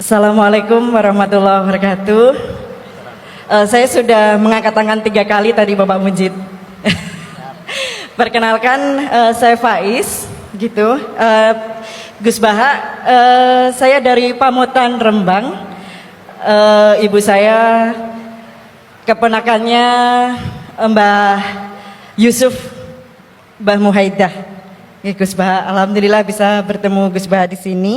Assalamualaikum warahmatullahi wabarakatuh. Saya sudah mengangkat tangan 3 kali tadi Bapak Mujid. Perkenalkan, saya Faiz, gitu. Gus Baha, saya dari Pamutan Rembang. Ibu saya keponakannya Mbah Yusuf, Mbah Muhaidah. Gus Baha, alhamdulillah bisa bertemu Gus Baha di sini.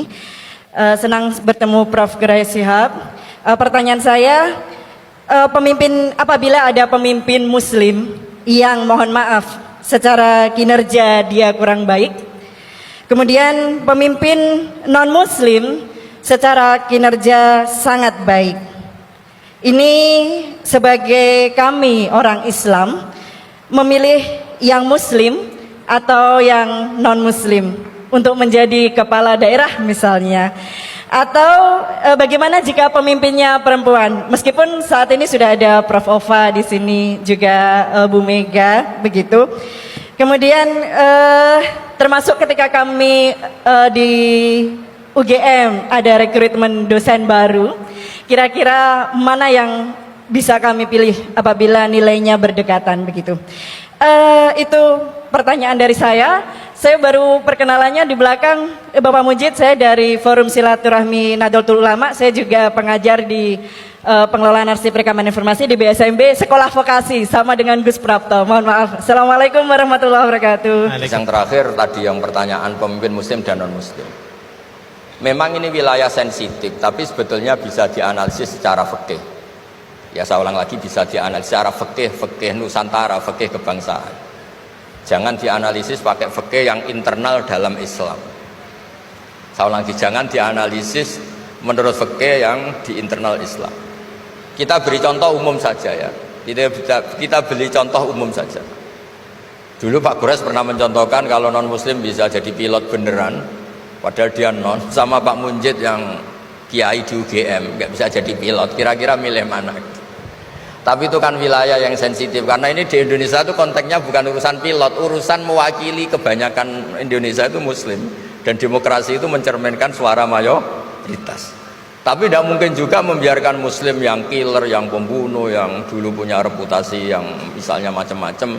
Senang bertemu Prof. Gerai Shihab. Pertanyaan saya, apabila ada pemimpin Muslim yang mohon maaf secara kinerja dia kurang baik, kemudian pemimpin non Muslim secara kinerja sangat baik, ini sebagai kami orang Islam memilih yang Muslim atau yang non Muslim untuk menjadi kepala daerah misalnya, atau bagaimana jika pemimpinnya perempuan? Meskipun saat ini sudah ada Prof. Ova di sini, juga Bu Mega, begitu. Kemudian termasuk ketika kami di UGM ada rekrutmen dosen baru, kira-kira mana yang bisa kami pilih apabila nilainya berdekatan begitu? Itu pertanyaan dari saya. Saya baru perkenalannya di belakang Bapak Mujid, saya dari Forum Silaturahmi Nahdlatul Ulama. Saya juga pengajar di pengelolaan arsip rekaman informasi di BSMB Sekolah Vokasi, sama dengan Gus Prapto. Mohon maaf. Assalamualaikum warahmatullahi wabarakatuh. Yang terakhir tadi yang pertanyaan pemimpin Muslim dan non Muslim. Memang ini wilayah sensitif, tapi sebetulnya bisa dianalisis secara fikih. Ya, saya ulang lagi, bisa dianalisis secara fikih Nusantara, fikih kebangsaan. Jangan dianalisis pakai fikih yang internal dalam Islam. Saya ulang lagi, jangan dianalisis menurut fikih yang di internal Islam. Kita beri contoh umum saja ya. Kita beri contoh umum saja. Dulu Pak Gores pernah mencontohkan kalau non Muslim bisa jadi pilot beneran, padahal dia non. Sama Pak Munjid yang kiai di UGM nggak bisa jadi pilot. Kira-kira milih mana? Tapi itu kan wilayah yang sensitif, karena ini di Indonesia itu konteksnya bukan urusan pilot, urusan mewakili kebanyakan Indonesia itu Muslim, dan demokrasi itu mencerminkan suara mayoritas. Tapi tidak mungkin juga membiarkan Muslim yang killer, yang pembunuh, yang dulu punya reputasi yang misalnya macam-macam.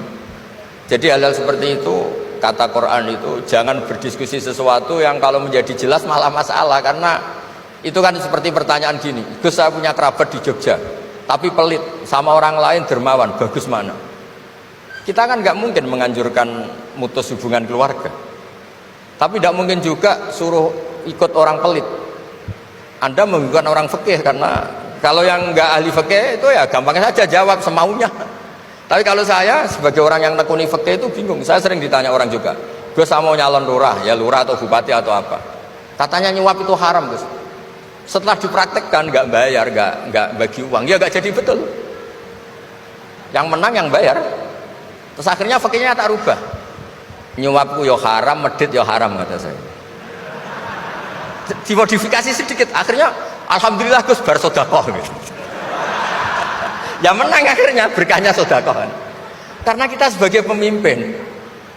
Jadi hal-hal seperti itu, kata Quran itu jangan berdiskusi sesuatu yang kalau menjadi jelas malah masalah. Karena itu kan seperti pertanyaan gini, Gus, saya punya kerabat di Jogja tapi pelit, sama orang lain dermawan, bagus mana? Kita kan nggak mungkin menganjurkan mutus hubungan keluarga, tapi tidak mungkin juga suruh ikut orang pelit. Anda membukan orang fikih, karena kalau yang nggak ahli fikih itu ya gampangnya saja jawab semaunya. Tapi kalau saya sebagai orang yang nekuni fikih itu bingung. Saya sering ditanya orang juga, Gus, saya mau nyalon lurah, ya lurah atau bupati atau apa? Katanya nyuap itu haram, Gus. Setelah dipraktekkan nggak bayar, nggak bagi uang, ya nggak jadi betul. Yang menang yang bayar. Terus akhirnya fakirnya tak rubah. Nyuapku yo haram, medit yo haram, kata saya. Dimodifikasi sedikit, akhirnya alhamdulillah Gus bar sodakoh gitu. Ya menang akhirnya, berkahnya sodakoh. Karena kita sebagai pemimpin,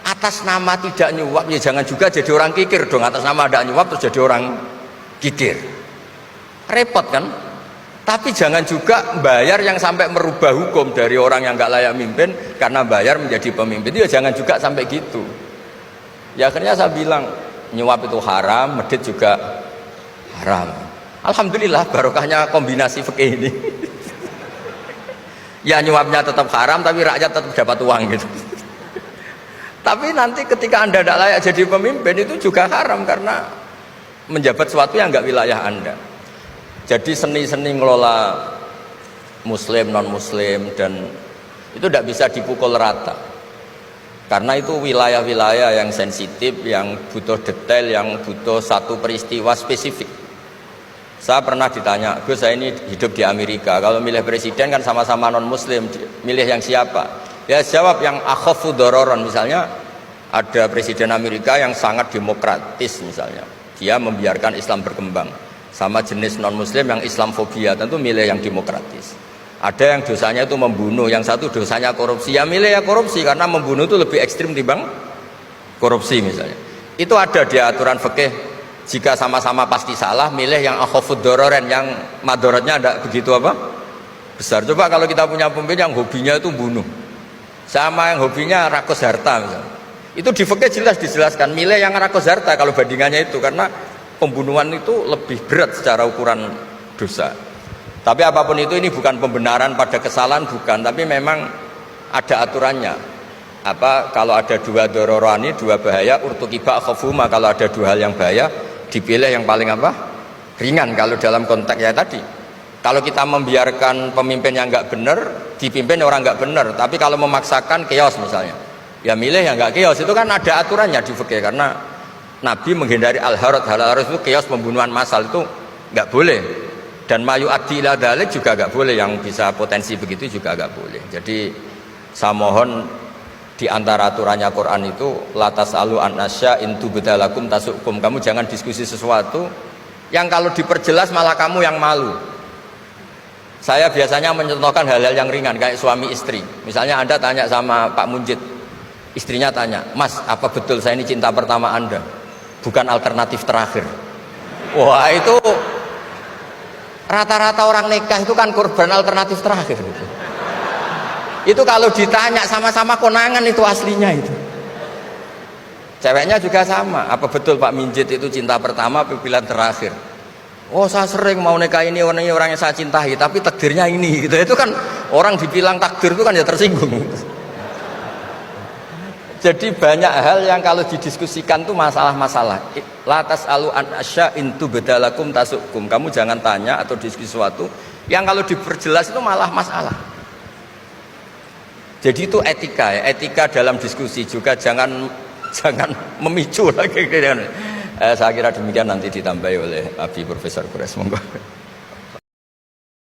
atas nama tidak nyuap ya jangan juga jadi orang kikir dong. Atas nama tidak nyuap terus jadi orang kikir. Repot kan? Tapi jangan juga bayar yang sampai merubah hukum dari orang yang nggak layak mimpin karena bayar menjadi pemimpin. Itu ya jangan juga sampai gitu. Ya akhirnya saya bilang nyuap itu haram, medit juga haram. Alhamdulillah barokahnya kombinasi fikih ini. Ya nyuapnya tetap haram tapi rakyat tetap dapat uang gitu. Tapi nanti ketika Anda tidak layak jadi pemimpin itu juga haram karena menjabat sesuatu yang nggak wilayah Anda. Jadi seni-seni ngelola Muslim, non-Muslim, dan itu tidak bisa dipukul rata. Karena itu wilayah-wilayah yang sensitif, yang butuh detail, yang butuh satu peristiwa spesifik. Saya pernah ditanya, Gus, saya ini hidup di Amerika, kalau milih presiden kan sama-sama non-Muslim, milih yang siapa? Ya jawab yang akhafu dororon. Misalnya ada presiden Amerika yang sangat demokratis misalnya, dia membiarkan Islam berkembang. Sama jenis non-Muslim yang Islamfobia, tentu milih yang demokratis. Ada yang dosanya itu membunuh, yang satu dosanya korupsi, ya milih ya korupsi karena membunuh itu lebih ekstrim dibanding korupsi misalnya. Itu ada di aturan fikih Jika sama-sama pasti salah, milih yang akhafud dororen, yang madorotnya ada begitu apa? Besar. Coba kalau kita punya pemimpin yang hobinya itu bunuh, sama yang hobinya rakus harta misalnya. Itu di fikih jelas dijelaskan, milih yang rakus harta kalau bandingannya itu, karena pembunuhan itu lebih berat secara ukuran dosa. Tapi apapun itu, ini bukan pembenaran pada kesalahan, bukan, tapi memang ada aturannya. Kalau ada dua dororani, dua bahaya, urtukiba khafuma, kalau ada dua hal yang bahaya, dipilih yang paling ringan kalau dalam konteksnya tadi. Kalau kita membiarkan pemimpin yang nggak benar, dipimpin orang nggak benar, tapi kalau memaksakan chaos misalnya, ya milih yang nggak chaos. Itu kan ada aturannya di fikih, karena Nabi menghindari al-harad. Al-harad itu chaos, pembunuhan massal, itu nggak boleh. Dan mayu adi ila dzalik juga nggak boleh, yang bisa potensi begitu juga nggak boleh. Jadi saya mohon, di antara aturannya Quran itu latas alu anasya intu bedalakum tasukum. Kamu jangan diskusi sesuatu yang kalau diperjelas malah kamu yang malu. Saya biasanya mencontohkan hal-hal yang ringan kayak suami istri. Misalnya Anda tanya sama Pak Munjid, istrinya tanya, Mas, apa betul saya ini cinta pertama Anda, bukan alternatif terakhir? Wah, itu rata-rata orang nikah itu kan korban alternatif terakhir gitu. Itu kalau ditanya sama-sama konangan itu aslinya itu. Ceweknya juga sama, apa betul Pak Minjit itu cinta pertama pilihan terakhir? Oh, saya sering mau nikah ini orang yang saya cintai, tapi takdirnya ini gitu. Itu kan orang dibilang takdir itu kan ya tersinggung. Jadi banyak hal yang kalau didiskusikan tuh masalah-masalah. Latas alu an asya intu bedalakum tasukum. Kamu jangan tanya atau diskusi sesuatu yang kalau diperjelas itu malah masalah. Jadi itu etika ya, etika dalam diskusi juga jangan memicu lagi. Saya kira demikian, nanti ditambahi oleh Abi Profesor Kures. Monggo.